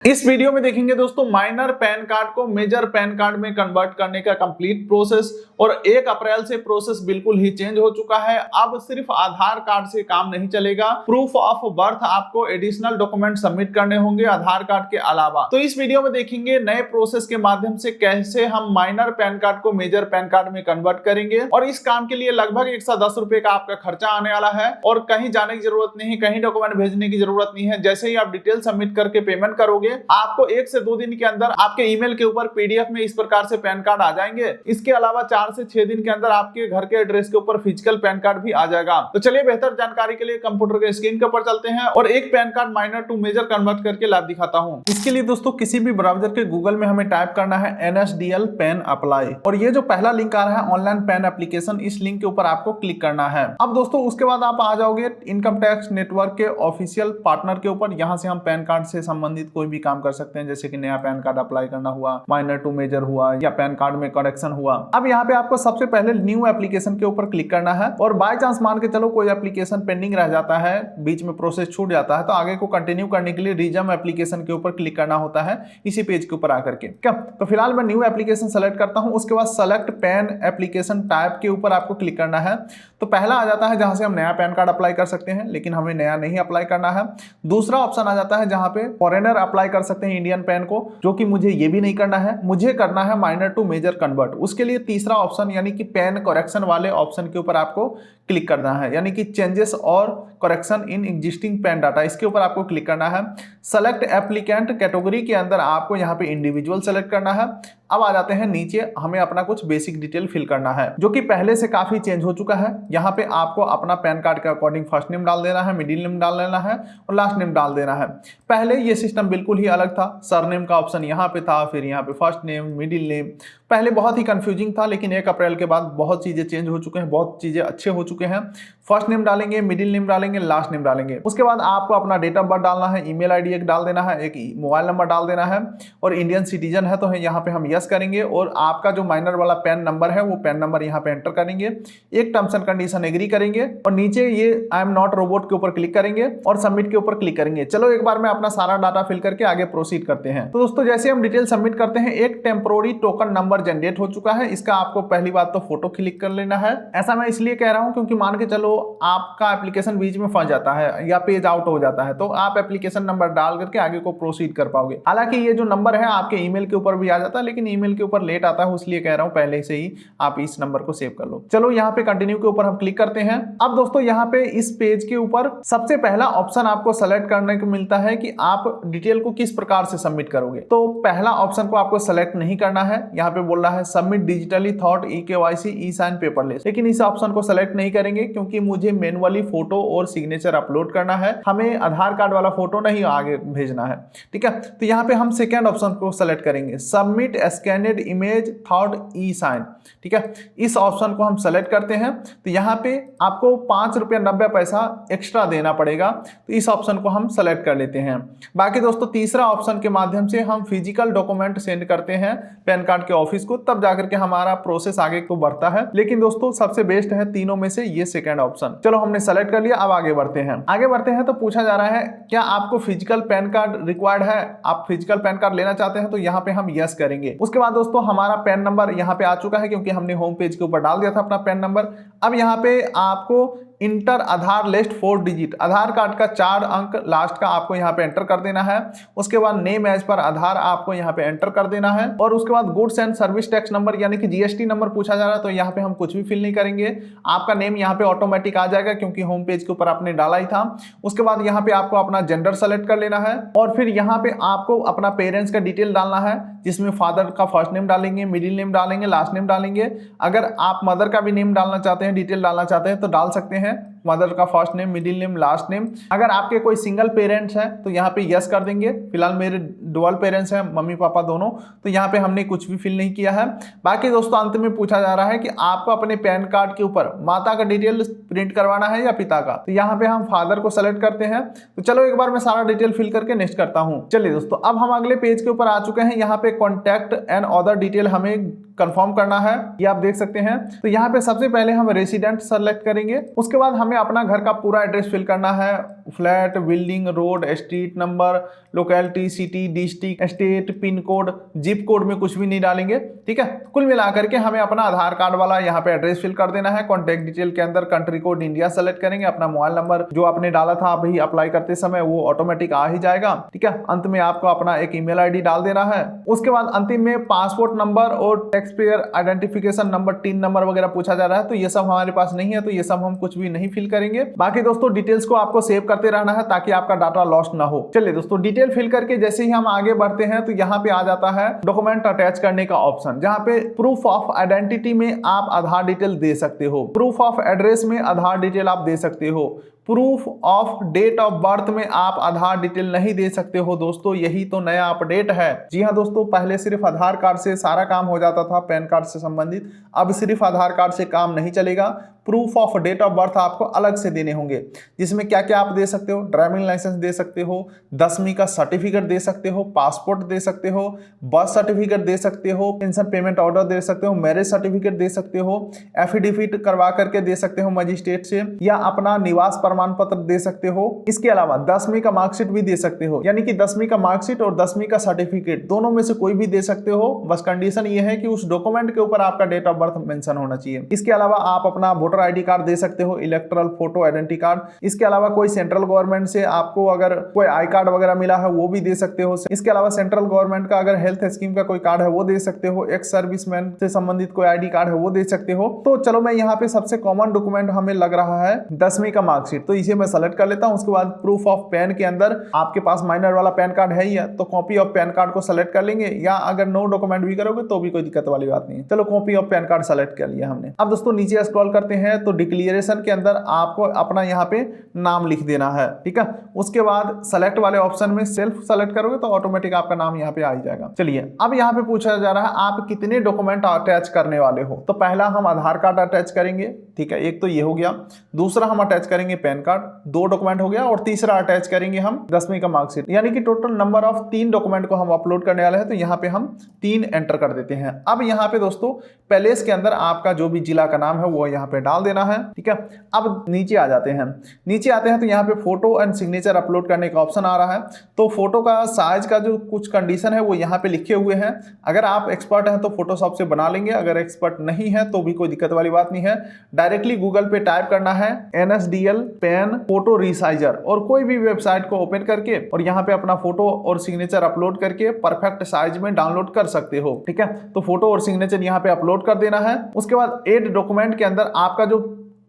इस वीडियो में देखेंगे दोस्तों माइनर पैन कार्ड को मेजर पैन कार्ड में कन्वर्ट करने का कंप्लीट प्रोसेस। और 1 अप्रैल से प्रोसेस बिल्कुल ही चेंज हो चुका है। अब सिर्फ आधार कार्ड से काम नहीं चलेगा, प्रूफ ऑफ बर्थ आपको एडिशनल डॉक्यूमेंट सबमिट करने होंगे आधार कार्ड के अलावा। तो इस वीडियो में देखेंगे नए प्रोसेस के माध्यम से कैसे हम माइनर पैन कार्ड को मेजर पैन कार्ड में कन्वर्ट करेंगे। और इस काम के लिए लगभग 110 रुपए का आपका खर्चा आने वाला है और कहीं जाने की जरूरत नहीं, कहीं डॉक्यूमेंट भेजने की जरूरत नहीं है। जैसे ही आप डिटेल सबमिट करके पेमेंट करोगे, आपको 1 से 2 दिन के अंदर आपके ईमेल के ऊपर पीडीएफ में इस प्रकार से पैन कार्ड आ जाएंगे। इसके अलावा 4 से 6 दिन के अंदर आपके घर के एड्रेस के ऊपर फिजिकल पैन कार्ड भी आ जाएगा। तो चलिए बेहतर जानकारी के लिए कंप्यूटर के स्क्रीन के ऊपर चलते हैं और एक PAN card minor to major convert करके लाइव दिखाता हूं। इसके लिए दोस्तों किसी भी ब्राउजर के गूगल में हमें टाइप करना है NSDL पैन अप्लाई, और ये जो पहला लिंक आ रहा है ऑनलाइन पैन एप्लीकेशन, इस लिंक के ऊपर आपको क्लिक करना है। अब दोस्तों उसके बाद आप आ जाओगे इनकम टैक्स नेटवर्क के ऑफिशियल पार्टनर के ऊपर। यहाँ से हम पैन कार्ड से संबंधित कोई भी काम कर सकते हैं, जैसे कि नया पैन कार्ड अप्लाई करना हुआ, माइनर टू मेजर हुआ, या पैन कार्ड में करेक्शन हुआ। अब यहाँ पे आपको सबसे पहले न्यू एप्लीकेशन के ऊपर क्लिक करना है। और बाय चांस मान के चलो कोई एप्लीकेशन पेंडिंग रह जाता है, बीच में प्रोसेस छूट जाता है, तो आगे को कंटिन्यू करने के लिए रिज्यूम एप्लीकेशन के ऊपर क्लिक करना होता है इसी पेज के ऊपर आकर के। क्या तो फिलहाल मैं न्यू एप्लीकेशन सेलेक्ट करता हूं। उसके बाद सेलेक्ट पैन एप्लीकेशन टाइप के ऊपर आपको क्लिक करना है। तो पहला आ जाता है जहां से हम नया पैन कार्ड अप्लाई कर सकते हैं, लेकिन हमें नया नहीं अप्लाई करना है। दूसरा ऑप्शन आ जाता है जहां पे फॉरेनर अप्लाई कर सकते हैं इंडियन पैन को, जो कि मुझे ये भी नहीं करना है, मुझे करना है माइनर टू मेजर कन्वर्ट। उसके लिए तीसरा ऑप्शन यानी कि पैन करेक्शन वाले ऑप्शन के ऊपर आपको क्लिक करना है, यानी कि चेंजेस और correction in existing pan data, इसके ऊपर आपको क्लिक करना है। सेलेक्ट एप्लीकेंट कैटेगरी के अंदर आपको यहाँ पे इंडिविजुअल सेलेक्ट करना है। अब आ जाते हैं नीचे, हमें अपना कुछ बेसिक डिटेल फिल करना है जो कि पहले से काफी चेंज हो चुका है। यहाँ पे आपको अपना पैन कार्ड के अकॉर्डिंग फर्स्ट नेम डाल देना है, मिडिल नेम डाल देना है और लास्ट नेम डाल देना है। पहले ये सिस्टम बिल्कुल ही अलग था, सरनेम का ऑप्शन यहाँ पे था, फिर यहाँ पे फर्स्ट नेम, मिडिल नेम। पहले बहुत ही कंफ्यूजिंग था, लेकिन 1 अप्रैल के बाद बहुत चीजें चेंज हो चुके हैं, बहुत चीजें अच्छे हो चुके हैं। फर्स्ट नेम डालेंगे, मिडिल नेम डालेंगे, लास्ट नेम डालेंगे। उसके बाद आपको अपना डेट ऑफ बर्थ डालना है, ईमेल आईडी एक डाल देना है, एक मोबाइल नंबर डाल देना है, और इंडियन सिटीजन है तो यहाँ पे हम यस करेंगे। और आपका जो माइनर वाला पैन नंबर है वो पैन नंबर यहाँ पे एंटर करेंगे, एक टर्म्स एंड कंडीशन एग्री करेंगे, और नीचे ये आई एम नॉट रोबोट के ऊपर क्लिक करेंगे और सबमिट के ऊपर क्लिक करेंगे। चलो एक बार में अपना सारा डाटा फिल करके आगे प्रोसीड करते हैं। तो दोस्तों जैसे हम डिटेल सबमिट करते हैं, एक टेम्पोररी टोकन नंबर जनरेट हो चुका है। इसका आपको पहली बात तो फोटो क्लिक कर लेना है। ऐसा मैं इसलिए कह रहा हूं क्योंकि मान के चलो आपका एप्लीकेशन बीच में फंस जाता है या पेज आउट हो जाता है, तो आप एप्लीकेशन नंबर डाल करके आगे को प्रोसीड कर पाओगे। हालांकि ये जो नंबर है आपके ईमेल के ऊपर भी आ जाता है, लेकिन ईमेल के ऊपर लेट आता है, इसलिए कह रहा हूं पहले से ही आप इस नंबर को सेव कर लो। चलो यहाँ पे कंटिन्यू के ऊपर हम क्लिक करते हैं। अब दोस्तों यहाँ पे इस पेज के ऊपर सबसे पहला ऑप्शन आपको सेलेक्ट करने को मिलता है कि आप डिटेल को किस प्रकार से सबमिट करोगे। तो पहला ऑप्शन को आपको सेलेक्ट नहीं करना है, यहाँ पे बोल रहा है सबमिट डिजिटली थॉट eKYC ई साइन पेपरलेस, लेकिन इस ऑप्शन को सेलेक्ट नहीं करेंगे क्योंकि मुझे मैनुअली फोटो और सिग्नेचर अपलोड करना है, हमें आधार कार्ड वाला फोटो नहीं आगे भेजना है। ठीक है, तो यहाँ पे हम सेकेंड ऑप्शन को सेलेक्ट करेंगे, सबमिट स्कैनेड इमेज थॉट ई साइन। ठीक है, इस ऑप्शन को हम सेलेक्ट करते हैं। तो यहाँ पे आपको 5 रुपया 90 पैसा एक्स्ट्रा देना पड़ेगा, तो इस ऑप्शन को हम सेलेक्ट कर लेते हैं। बाकी दोस्तों तीसरा ऑप्शन के माध्यम से हम फिजिकल डॉक्यूमेंट सेंड करते हैं पैन कार्ड के ऑफिस को, तब जाकर के हमारा प्रोसेस आगे को बढ़ता है। लेकिन दोस्तों सबसे बेस्ट है तीनों में से ये सेकंड ऑप्शन। चलो हमने सेलेक्ट कर लिया, अब आगे बढ़ते हैं। आगे बढ़ते हैं तो पूछा जा रहा है क्या आपको फिजिकल पैन कार्ड रिक्वायर्ड है, आप फिजिकल पैन कार्ड लेना चाहते हैं, तो यहाँ पे हम यस करेंगे। उसके बाद दोस्तों हमारा पैन नंबर यहाँ पे आ चुका है क्योंकि हमने होम पेज के ऊपर डाल दिया था अपना पैन नंबर। अब यहाँ पे आपको इंटर आधार लिस्ट 4 डिजिट, आधार कार्ड का 4 अंक लास्ट का आपको यहाँ पे एंटर कर देना है। उसके बाद नेम एज पर आधार आपको यहाँ पे एंटर कर देना है, और उसके बाद goods and service tax number यानी कि GST नंबर पूछा जा रहा है, तो यहाँ पे हम कुछ भी फिल नहीं करेंगे। आपका नेम यहाँ पे ऑटोमेटिक आ जाएगा क्योंकि होम पेज के ऊपर आपने डाला ही था। उसके बाद यहाँ पे आपको अपना जेंडर सेलेक्ट कर लेना है, और फिर यहाँ पे आपको अपना पेरेंट्स का डिटेल डालना है, जिसमें फादर का फर्स्ट नेम डालेंगे, मिडिल नेम डालेंगे, लास्ट नेम डालेंगे। अगर आप मदर का भी नेम डालना चाहते हैं, डिटेल डालना चाहते हैं तो डाल सकते हैं, मदर का first name, middle name, last name. अगर आपके कोई सिंगल पेरेंट्स हैं तो यहाँ पे यस कर देंगे। फिलहाल मेरे डुअल पेरेंट्स हैं, मम्मी पापा दोनों, तो यहाँ पे हमने कुछ भी फिल नहीं किया है। बाकी दोस्तों अंत में पूछा जा रहा है कि आपको अपने पैन कार्ड के ऊपर माता का डिटेल प्रिंट करवाना है या पिता का, तो यहाँ पे हम फादर को सेलेक्ट करते हैं। तो चलो एक बार मैं सारा डिटेल फिल करके नेक्स्ट करता हूँ। चलिए दोस्तों अब हम अगले पेज के ऊपर आ चुके हैं। यहाँ पे कॉन्टैक्ट एंड अदर डिटेल हमें कंफर्म करना है, ये आप देख सकते हैं। तो यहाँ पे सबसे पहले हम रेसिडेंट सेलेक्ट करेंगे। उसके बाद हमें अपना घर का पूरा एड्रेस फिल करना है, flat, building, road, street number, locality, city, district, state, pin code, zip code में कुछ भी नहीं डालेंगे। ठीक है, कुल मिलाकर के हमें अपना आधार कार्ड वाला यहाँ पे एड्रेस फिल कर देना है। कॉन्टैक्ट डिटेल के अंदर कंट्री कोड इंडिया सेलेक्ट करेंगे, अपना मोबाइल नंबर जो आपने डाला था अभी अप्लाई करते समय वो ऑटोमेटिक आ ही जाएगा। ठीक है, अंत में आपको अपना एक ईमेल आईडी डाल देना है। उसके बाद अंतिम में पासपोर्ट नंबर और tax payer identification number, tin number वगैरह पूछा जा रहा है, तो ये सब हमारे पास नहीं है, तो ये सब हम कुछ भी नहीं फिल करेंगे। बाकी दोस्तों डिटेल्स को आपको सेव करते रहना है ताकि आपका डाटा लॉस्ट ना हो। चलिए दोस्तों, डिटेल फिल करके जैसे ही हम आगे बढ़ते हैं तो यहाँ पे आ जाता है डॉक्यूमेंट अटैच करने का ऑप्शन, जहाँ पे प्रूफ ऑफ आइडेंटिटी में आप आधार डिटेल दे सकते हो, प्रूफ ऑफ एड्रेस में आधार डिटेल आप दे सकते हो, proof of date of birth में आप आधार डिटेल नहीं दे सकते हो। दोस्तों यही तो नया अपडेट है। जी हाँ दोस्तों, पहले सिर्फ आधार कार्ड से सारा काम हो जाता था पैन कार्ड से संबंधित, अब सिर्फ आधार कार्ड से काम नहीं चलेगा। Proof of date of birth आपको अलग से देने होंगे, जिसमें क्या क्या आप दे सकते हो, ड्राइविंग लाइसेंस दे सकते हो, 10वीं का सर्टिफिकेट दे सकते हो, पासपोर्ट दे सकते हो, बर्थ सर्टिफिकेट दे सकते हो, पेंशन पेमेंट ऑर्डर दे सकते हो, मैरिज सर्टिफिकेट दे सकते हो, एफिडेविट करवा करके दे सकते हो मजिस्ट्रेट से, या अपना निवास प्रमाण पत्र दे सकते हो। इसके अलावा 10वीं का मार्कशीट भी दे सकते हो, यानी कि 10वीं का मार्कशीट और 10वीं का सर्टिफिकेट दोनों में से कोई भी दे सकते हो। बस कंडीशन ये है कि उस डॉक्यूमेंट के ऊपर आपका डेट ऑफ बर्थ मेंशन होना चाहिए। इसके अलावा आप अपना वोटर आईडी कार्ड दे सकते हो, इलेक्टोरल फोटो आइडेंटिटी कार्ड। इसके अलावा कोई सेंट्रल गवर्नमेंट से आपको अगर कोई आई कार्ड वगैरह मिला है वो भी दे सकते हो। इसके अलावा सेंट्रल गवर्नमेंट का अगर हेल्थ स्कीम का कोई कार्ड है वो दे सकते हो, एक्स सर्विसमैन से संबंधित कोई आईडी कार्ड है वो दे सकते हो। तो चलो मैं यहाँ पे सबसे कॉमन डॉक्यूमेंट हमें लग रहा है 10वीं का मार्कशीट, तो इसे मैं सेलेक्ट कर लेता हूँ। उसके बाद प्रूफ ऑफ पैन के अंदर आपके पास माइनर वाला पैन कार्ड है ही है, तो कॉपी ऑफ पैन कार्ड को सेलेक्ट कर लेंगे, या अगर नो डॉक्यूमेंट भी करोगे तो भी कोई दिक्कत वाली बात नहीं है। चलो copy of pan card select कर लिया हमने। अब दोस्तों नीचे स्क्रॉल करते हैं तो डिक्लेरेशन के अंदर आपको अपना यहाँ पे नाम लिख देना है। ठीक है, उसके बाद सेलेक्ट वाले ऑप्शन में सेल्फ सेलेक्ट करोगे तो ऑटोमेटिक आपका नाम यहाँ पे आ ही जाएगा। चलिए अब यहाँ पे पूछा जा रहा है आप कितने डॉक्यूमेंट अटैच करने वाले हो। तो पहला हम आधार कार्ड अटैच करेंगे, ठीक है, एक तो ये हो गया। दूसरा हम अटैच करेंगे पैन कार्ड, 2 डॉक्यूमेंट हो गया। और तीसरा अटैच करेंगे हम 10वीं का मार्कशीट, यानी कि टोटल नंबर ऑफ 3 डॉक्यूमेंट को हम अपलोड करने वाले हैं। तो यहाँ पे हम 3 एंटर कर देते हैं। अब यहाँ पे दोस्तों पैलेस के अंदर आपका जो भी जिला का नाम है वो यहाँ पे डाल देना है। ठीक है, अब नीचे आ जाते हैं। नीचे आते हैं तो यहाँ पे फोटो एंड सिग्नेचर अपलोड करने का ऑप्शन आ रहा है। तो फोटो का साइज का जो कुछ कंडीशन है वो यहाँ पे लिखे हुए हैं। अगर आप एक्सपर्ट हैं तो फोटोशॉप से बना लेंगे, अगर एक्सपर्ट नहीं है तो भी कोई दिक्कत वाली बात नहीं है। डायरेक्टली गूगल पे टाइप करना है NSDL पेन फोटो रिसाइजर, और कोई भी वेबसाइट को ओपन करके और यहाँ पे अपना फोटो और सिग्नेचर अपलोड करके परफेक्ट साइज में डाउनलोड कर सकते हो। ठीक है, तो फोटो और सिग्नेचर यहाँ पे अपलोड कर देना है। उसके बाद एड डॉक्यूमेंट के अंदर आपका जो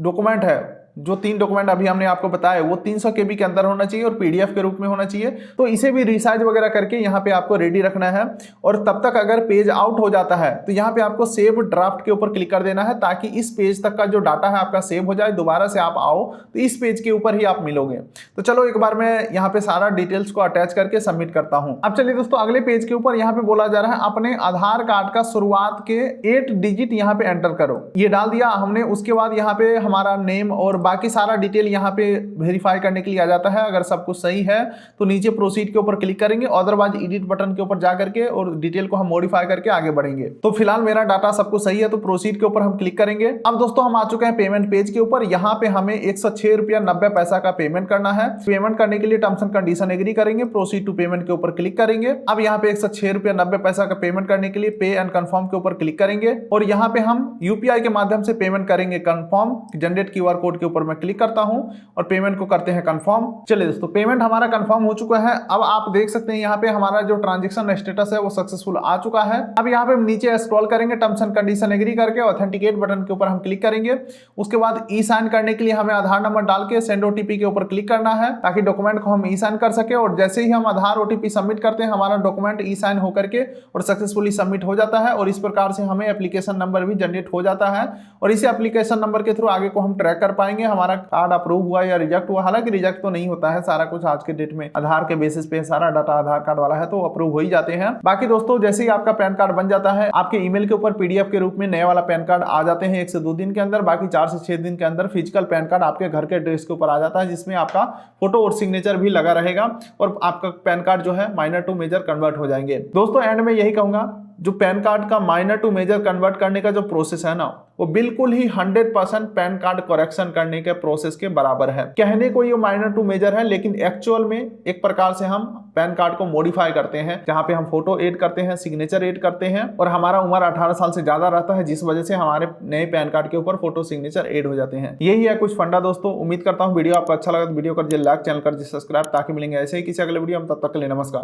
डॉक्यूमेंट है, जो 3 डॉक्यूमेंट अभी हमने आपको बताया वो 300 KB के अंदर होना चाहिए और PDF के रूप में होना चाहिए। तो इसे भी रिसाइज वगैरह करके यहाँ पे आपको रेडी रखना है। और तब तक अगर पेज आउट हो जाता है तो यहाँ पे आपको सेव ड्राफ्ट के ऊपर क्लिक कर देना है, ताकि इस पेज तक का जो डाटा है आपका सेव हो जाए। दोबारा से आप आओ तो इस पेज के ऊपर ही आप मिलोगे। तो चलो एक बार मैं यहाँ पे सारा डिटेल्स को अटैच करके सबमिट करता हूँ। अब चलिए दोस्तों अगले पेज के ऊपर यहाँ पे बोला जा रहा है अपने आधार कार्ड का शुरुआत के 8 डिजिट यहाँ पे एंटर करो। ये डाल दिया हमने। उसके बाद यहाँ पे हमारा नेम और बाकी सारा डिटेल यहाँ पे वेरीफाई करने के लिए आ जाता है। अगर सब कुछ सही है तो नीचे प्रोसीड के ऊपर क्लिक करेंगे, अदरवाइज एडिट बटन के ऊपर जा करके और डिटेल को हम मॉडिफाई करके आगे बढ़ेंगे। तो फिलहाल मेरा डाटा सब कुछ सही है तो प्रोसीड के ऊपर हम क्लिक करेंगे। अब दोस्तों हम आ चुके हैं पेमेंट पेज के ऊपर। यहाँ पे हमें 106 रुपया 90 पैसा का पेमेंट करना है। पेमेंट करने के लिए टर्म्स एंड कंडीशन एग्री करेंगे, प्रोसीड टू पेमेंट के ऊपर क्लिक करेंगे। अब यहाँ पे 106 रुपया 90 पैसा का पेमेंट करने के लिए पे एंड कंफर्म के ऊपर क्लिक करेंगे, और यहाँ पे हम UPI के माध्यम से पेमेंट करेंगे। कंफर्म जनरेट QR कोड के ऊपर मैं क्लिक करता हूँ और पेमेंट को करते हैं कंफर्म। चलिए दोस्तों पेमेंट हमारा कंफर्म हो चुका है। अब आप देख सकते हैं यहाँ पे हमारा जो ट्रांजैक्शन स्टेटस है वो सक्सेसफुल आ चुका है। अब यहाँ पे नीचे स्क्रॉल करेंगे, टर्म्स एंड कंडीशन एग्री करके ऑथेंटिकेट बटन के ऊपर हम क्लिक करेंगे। उसके बाद ई साइन करने के लिए हमें आधार नंबर डाल के सेंड OTP के ऊपर क्लिक करना है, ताकि डॉक्यूमेंट को हम ई साइन कर सके। और जैसे ही हम आधार OTP सबमिट करते हैं हमारा डॉक्यूमेंट ई साइन होकर के और सक्सेसफुली सबमिट हो जाता है। और इस प्रकार से हमें एप्लीकेशन नंबर भी जनरेट हो जाता है, और इसी एप्लीकेशन नंबर के थ्रू आगे को हम ट्रैक कर पाएंगे हमारा कार्ड अप्रूव हुआ या रिजेक्ट हुआ। हालांकि रिजेक्ट तो नहीं होता है, सारा कुछ आज के डेट में आधार के बेसिस पे सारा डाटा आधार कार्ड वाला है तो अप्रूव हो ही जाते हैं। बाकी दोस्तों जैसे ही आपका पैन कार्ड बन जाता है आपके ईमेल के ऊपर PDF के रूप में नया वाला पैन कार्ड आ जाते हैं 1 से 2 दिन के अंदर। बाकी 4 से 6 दिन के अंदर फिजिकल पैन कार्ड आपके घर के एड्रेस के ऊपर आ जाता है, जिसमें आपका फोटो और सिग्नेचर भी लगा रहेगा और आपका पैन कार्ड जो है माइनर टू मेजर कन्वर्ट हो जाएंगे। दोस्तों एंड में यही कहूंगा, जो पैन कार्ड का माइनर टू मेजर कन्वर्ट करने का जो प्रोसेस है ना, वो बिल्कुल ही 100% पैन कार्ड करेक्शन करने के प्रोसेस के बराबर है। कहने को ये माइनर टू मेजर है, लेकिन एक्चुअल में एक प्रकार से हम पैन कार्ड को मॉडिफाई करते हैं, जहां पे हम फोटो ऐड करते हैं, सिग्नेचर ऐड करते हैं, और हमारा उम्र 18 साल से ज्यादा रहता है, जिस वजह से हमारे नए पैन कार्ड के ऊपर फोटो सिग्नेचर ऐड हो जाते हैं। यही है कुछ फंडा दोस्तों। उम्मीद करता हूँ वीडियो आपको अच्छा लगा तो वीडियो कर दीजिए लाइक, चैनल कर दीजिए सब्सक्राइब, ताकि मिलेंगे ऐसे ही किसी अगले वीडियो में। तब तक के लिए नमस्कार।